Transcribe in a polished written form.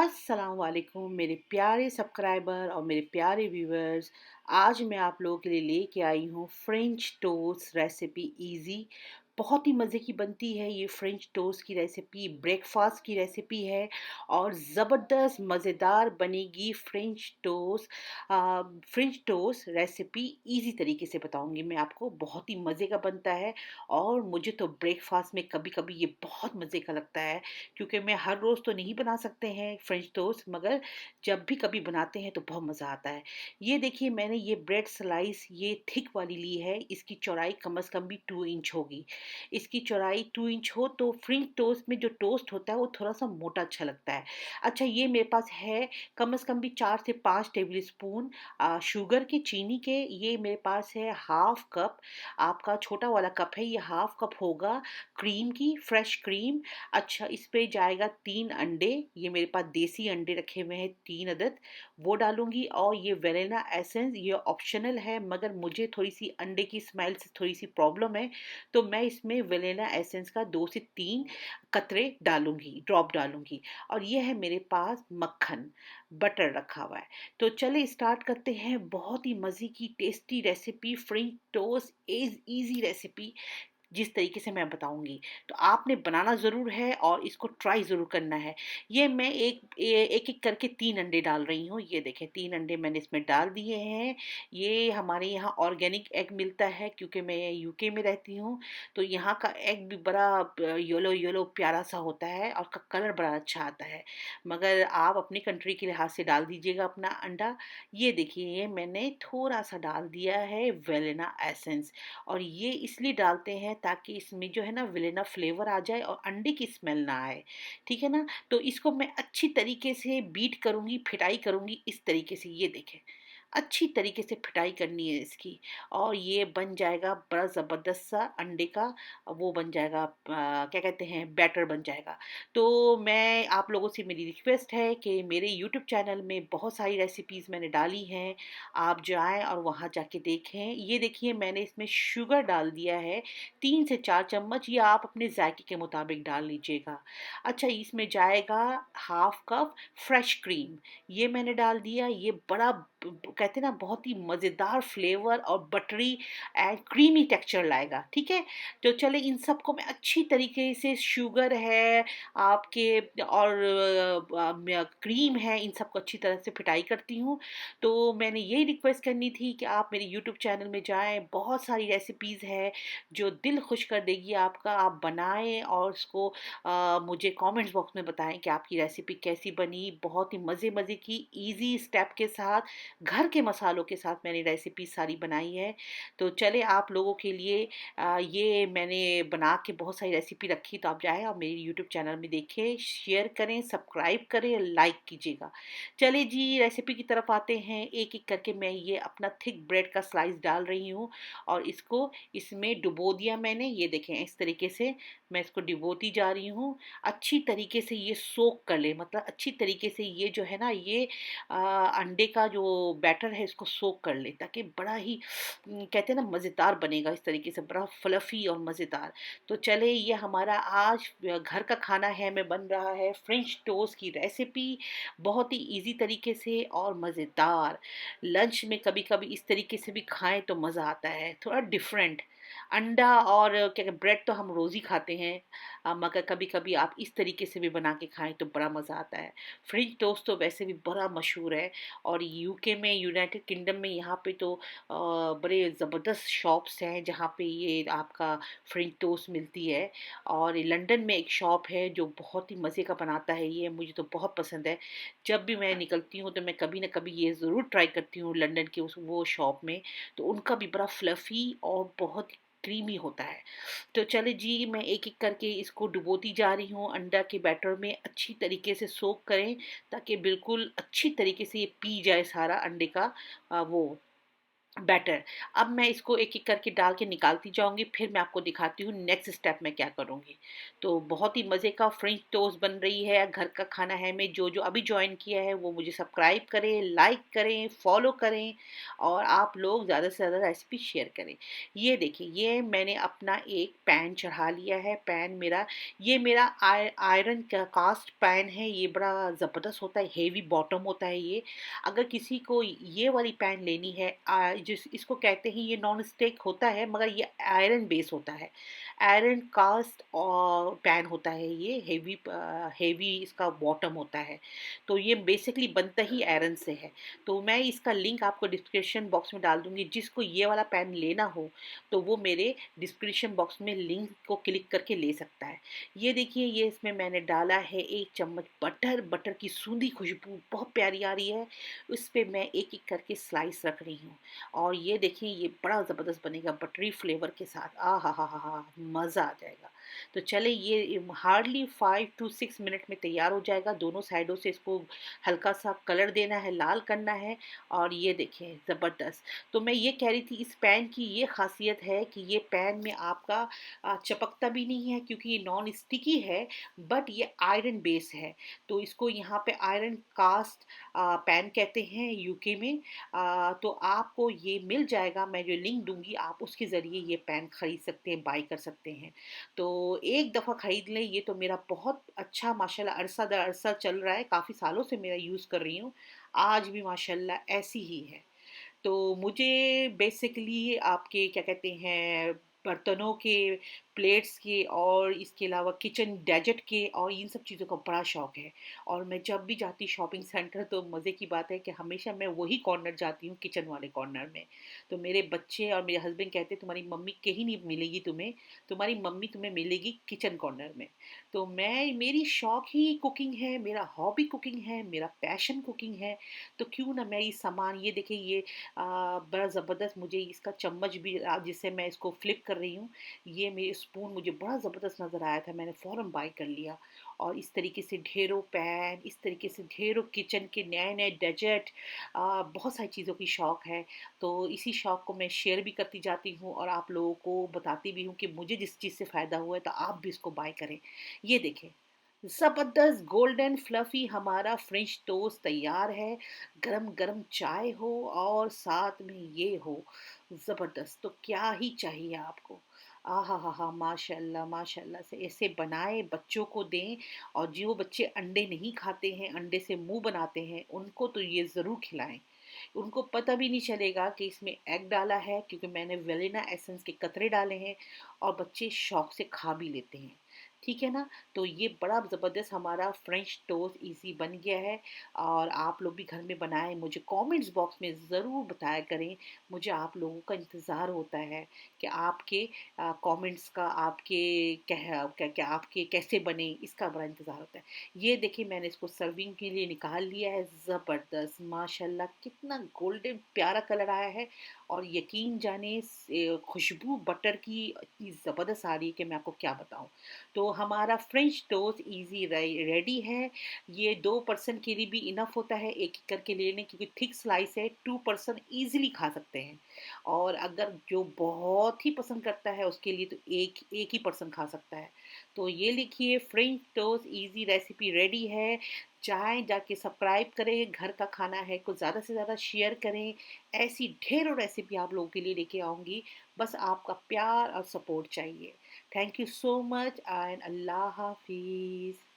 अस्सलाम वालेकुम मेरे प्यारे सब्सक्राइबर और मेरे प्यारे व्यूअर्स। आज मैं आप लोगों के लिए लेके आई हूँ फ्रेंच टोस्ट रेसिपी इजी। बहुत ही मज़े की बनती है ये फ्रेंच टोस्ट की रेसिपी, ब्रेकफास्ट की रेसिपी है और ज़बरदस्त मज़ेदार बनेगी फ्रेंच टोस्ट रेसिपी इजी तरीके से बताऊंगी मैं आपको। बहुत ही मज़े का बनता है और मुझे तो ब्रेकफास्ट में कभी कभी ये बहुत मज़े का लगता है, क्योंकि मैं हर रोज़ तो नहीं बना सकते हैं फ्रेंच टोस्ट, मगर जब भी कभी बनाते हैं तो बहुत मज़ा आता है। ये देखिए, मैंने ये ब्रेड स्लाइस ये थिक वाली ली है। इसकी चौड़ाई कम से कम भी 2 इंच होगी। इसकी चौड़ाई 2 इंच हो तो फ्रेंच टोस्ट में जो टोस्ट होता है वो थोड़ा सा मोटा अच्छा लगता है। अच्छा, ये मेरे पास है कम से कम भी 4 से 5 टेबल स्पून शुगर के, चीनी के। ये मेरे पास है हाफ कप, आपका छोटा वाला कप है, ये हाफ कप होगा क्रीम की, फ्रेश क्रीम। अच्छा, इस पे जाएगा 3 अंडे। ये मेरे पास देसी अंडे रखे हुए हैं 3 अदद, वो डालूंगी। और ये वेनिला एसेंस, ये ऑप्शनल है, मगर मुझे थोड़ी सी अंडे की स्मेल से थोड़ी सी प्रॉब्लम है, तो मैं इसमें वेनिला एसेंस का 2 से 3 कतरे डालूंगी, ड्रॉप डालूंगी। और ये है मेरे पास मक्खन, बटर रखा हुआ है। तो चले स्टार्ट करते हैं बहुत ही मज़े की tasty recipe French toast is easy recipe, जिस तरीके से मैं बताऊँगी। तो आपने बनाना ज़रूर है और इसको ट्राई ज़रूर करना है। ये मैं एक-एक करके 3 अंडे डाल रही हूँ। ये देखें, 3 अंडे मैंने इसमें डाल दिए हैं। ये हमारे यहाँ ऑर्गेनिक एग मिलता है, क्योंकि मैं यूके में रहती हूँ, तो यहाँ का एग भी बड़ा येलो-येलो प्यारा-सा होता है और का कलर बड़ा अच्छा आता है। मगर आप अपनी कंट्री के लिहाज से डाल दीजिएगा अपना अंडा। ये देखिए, ये मैंने थोड़ा-सा डाल दिया है वेनिला एसेंस, और ये इसलिए डालते हैं ताकि इसमें जो है ना वेनिला फ्लेवर आ जाए और अंडे की स्मेल ना आए। ठीक है ना? तो इसको मैं अच्छी तरीके से बीट करूँगी, फिटाई करूँगी इस तरीके से। ये देखें, अच्छी तरीके से फिटाई करनी है इसकी, और ये बन जाएगा बड़ा ज़बरदस्त सा अंडे का, वो बन जाएगा क्या कहते हैं, बैटर बन जाएगा। तो मैं आप लोगों से मेरी रिक्वेस्ट है कि मेरे यूट्यूब चैनल में बहुत सारी रेसिपीज़ मैंने डाली हैं, आप जाएँ और वहाँ जाके देखें। ये देखिए, मैंने इसमें शुगर डाल दिया है 3 से 4 चम्मच, या आप अपने ज़ायके के मुताबिक डाल लीजिएगा। अच्छा, इसमें जाएगा हाफ कप फ्रेश क्रीम, ये मैंने डाल दिया। ये बड़ा कहते हैं ना, बहुत ही मज़ेदार फ्लेवर और बटरी एंड क्रीमी टेक्सचर लाएगा। ठीक है? तो चले इन सबको मैं अच्छी तरीके से, शुगर है आपके और क्रीम है, इन सबको अच्छी तरह से फिटाई करती हूँ। तो मैंने यही रिक्वेस्ट करनी थी कि आप मेरे यूट्यूब चैनल में जाएँ, बहुत सारी रेसिपीज़ है जो दिल खुश कर देगी आपका। आप बनाएँ और उसको मुझे कमेंट्स बॉक्स में बताएँ कि आपकी रेसिपी कैसी बनी। बहुत ही मज़े-मज़े की ईज़ी स्टेप के साथ, घर के मसालों के साथ मैंने रेसिपी सारी बनाई है। तो चले आप लोगों के लिए ये मैंने बना के बहुत सारी रेसिपी रखी, तो आप जाएँ और मेरे यूट्यूब चैनल में देखें, शेयर करें, सब्सक्राइब करें, लाइक कीजिएगा। चलिए जी, रेसिपी की तरफ आते हैं। एक-एक करके मैं ये अपना थिक ब्रेड का स्लाइस डाल रही हूँ और इसको इसमें डुबो दिया मैंने। ये देखें, इस तरीके से मैं इसको डुबोती जा रही हूँ। अच्छी तरीके से ये सोक कर ले, मतलब अच्छी तरीके से ये जो है ना, ये अंडे का जो बैटर है इसको सोक कर ले, ताकि बड़ा ही कहते हैं ना मज़ेदार बनेगा इस तरीके से, बड़ा फ्लफ़ी और मज़ेदार। तो चले, ये हमारा आज घर का खाना है में बन रहा है फ्रेंच टोस्ट की रेसिपी, बहुत ही ईज़ी तरीके से और मज़ेदार। लंच में कभी-कभी इस तरीके से भी खाएँ तो मज़ा आता है, थोड़ा डिफरेंट। अंडा और क्या कहते ब्रेड तो हम रोज़ ही खाते हैं, मगर कभी-कभी आप इस तरीके से भी बना के खाएँ तो बड़ा मज़ा आता है। फ्रेंच टोस्ट तो वैसे भी बड़ा मशहूर है, और यूके में, यूनाइटेड किंगडम में, यहाँ पे तो बड़े ज़बरदस्त शॉप्स हैं जहाँ पे ये आपका फ्रेंच टोस्ट मिलती है। और लंदन में एक शॉप है जो बहुत ही मज़े का बनाता है, ये मुझे तो बहुत पसंद है। जब भी मैं निकलती हूँ तो मैं कभी न कभी ये ज़रूर ट्राई करती हूँ लंदन के उस वो शॉप में। तो उनका भी बड़ा फ्लफ़ी और बहुत क्रीमी होता है। तो चले जी, मैं एक-एक करके इसको डुबोती जा रही हूँ अंडा के बैटर में, अच्छी तरीके से सोक करें ताकि बिल्कुल अच्छी तरीके से ये पी जाए सारा अंडे का वो। बैटर। अब मैं इसको एक-एक करके डाल के निकालती जाऊँगी, फिर मैं आपको दिखाती हूँ नेक्स्ट स्टेप मैं क्या करूँगी। तो बहुत ही मज़े का फ्रेंच टोस्ट बन रही है, घर का खाना है में जो-जो अभी जॉइन किया है वो मुझे सब्सक्राइब करें, लाइक करें, फॉलो करें और आप लोग ज़्यादा से ज़्यादा रेसिपी शेयर करें। ये देखिए, ये मैंने अपना एक पैन चढ़ा लिया है, पैन मेरा ये मेरा आयरन का कास्ट पैन है, ये बड़ा ज़बरदस्त होता है, हेवी बॉटम होता है ये। अगर किसी को ये वाली पैन लेनी है जिस इसको कहते हैं ये नॉन स्टिक होता है मगर ये आयरन बेस होता है। आयरन कास्ट पैन होता है ये हेवी इसका बॉटम होता है। तो ये बेसिकली बनता ही आयरन से है। तो मैं इसका लिंक आपको डिस्क्रिप्शन बॉक्स में डाल दूँगी। जिसको ये वाला पैन लेना हो तो वो मेरे डिस्क्रिप्शन बॉक्स में लिंक को क्लिक करके ले सकता है। ये देखिए ये इसमें मैंने डाला है 1 चम्मच बटर, बटर की सूंधी खुशबू बहुत प्यारी आ रही है। उस पे मैं एक-एक करके स्लाइस रख रही हूँ और ये देखिए ये बड़ा ज़बरदस्त बनेगा बटरी फ्लेवर के साथ। आहाहाहा! मज़ा आ जाएगा। तो चलिए ये हार्डली 5 टू 6 मिनट में तैयार हो जाएगा। दोनों साइडों से इसको हल्का-सा कलर देना है, लाल करना है और ये देखिए ज़बरदस्त। तो मैं ये कह रही थी इस पैन की ये ख़ासियत है कि ये पैन में आपका चपकता भी नहीं है क्योंकि ये नॉन स्टिकी है बट ये आयरन बेस है। तो इसको यहाँ पे आयरन कास्ट पैन कहते हैं यूके में। तो आपको ये मिल जाएगा, मैं जो लिंक दूँगी आप उसके ज़रिए ये पैन खरीद सकते हैं, बाय कर सकते हैं। तो एक दफ़ा खरीद लें, ये तो मेरा बहुत अच्छा माशाल्लाह अरसा दर अरसा चल रहा है, काफ़ी सालों से मेरा यूज़ कर रही हूँ, आज भी माशाल्लाह ऐसी ही है। तो मुझे बेसिकली आपके क्या कहते हैं बर्तनों के, प्लेट्स के और इसके अलावा किचन गैजेट के और इन सब चीज़ों का बड़ा शौक है। और मैं जब भी जाती शॉपिंग सेंटर तो मज़े की बात है कि हमेशा मैं वही कॉर्नर जाती हूँ किचन वाले कॉर्नर में। तो मेरे बच्चे और मेरे हस्बैंड कहते हैं तुम्हारी मम्मी कहीं नहीं मिलेगी तुम्हें, तुम्हारी मम्मी तुम्हें मिलेगी किचन कॉर्नर में। तो मैं मेरी शौक ही कुकिंग है, मेरा हॉबी कुकिंग है, मेरा पैशन कुकिंग है। तो क्यों ना मैं ये सामान ये देखिए ये बड़ा ज़बरदस्त मुझे इसका चम्मच भी जिससे मैं इसको फ्लिप कर रही हूँ, ये मेरे स्पून मुझे बड़ा ज़बरदस्त नज़र आया था, मैंने फ़ौरन बाय कर लिया। और इस तरीके से ढेरों पैन, इस तरीके से ढेरों किचन के नए-नए गैजेट बहुत सारी चीज़ों की शौक है। तो इसी शौक को मैं शेयर भी करती जाती हूँ और आप लोगों को बताती भी हूँ कि मुझे जिस चीज़ से फ़ायदा हुआ है तो आप भी इसको बाय करें। ये देखें, ज़बरदस्त गोल्डन फ्लफ़ी हमारा फ्रेंच टोस्ट तैयार है। गरम-गरम चाय हो और साथ में ये हो, ज़बरदस्त! तो क्या ही चाहिए आपको। आहाहाहा! माशाअल्लाह, माशाअल्लाह से ऐसे बनाएँ, बच्चों को दें और जो बच्चे अंडे नहीं खाते हैं, अंडे से मुँह बनाते हैं, उनको तो ये ज़रूर खिलाएँ। उनको पता भी नहीं चलेगा कि इसमें एग डाला है क्योंकि मैंने वेनिला एसेंस के कतरे डाले हैं और बच्चे शौक से खा भी लेते हैं। ठीक है ना? तो ये बड़ा ज़बरदस्त हमारा फ्रेंच टोस्ट ईज़ी बन गया है और आप लोग भी घर में बनाएँ, मुझे कमेंट्स बॉक्स में ज़रूर बताया करें। मुझे आप लोगों का इंतज़ार होता है कि आपके कमेंट्स का, आपके क्या आपके कैसे बने, इसका बड़ा इंतज़ार होता है। ये देखिए मैंने इसको सर्विंग के लिए निकाल लिया है, ज़बरदस्त माशाल्लाह कितना गोल्डन प्यारा कलर आया है और यकीन जाने खुशबू बटर की इतनी ज़बरदस्त आ रही है कि मैं आपको क्या बताऊँ। तो हमारा फ्रेंच टोस्ट ईज़ी रेडी है। ये 2 पर्सन के लिए भी इनफ होता है एक-एक करके लेने क्योंकि थिक स्लाइस है, 2 पर्सन ईज़िली खा सकते हैं। और अगर जो बहुत ही पसंद करता है उसके लिए तो एक एक ही पर्सन खा सकता है। तो ये लिखिए French toast easy recipe ready है। चाहें जाके सब्सक्राइब करें, घर का खाना है को ज़्यादा से ज़्यादा शेयर करें। ऐसी ढेरों रेसिपी आप लोगों के लिए लेके आऊँगी, बस आपका प्यार और सपोर्ट चाहिए। Thank you so much and अल्लाह हाफ़िज़।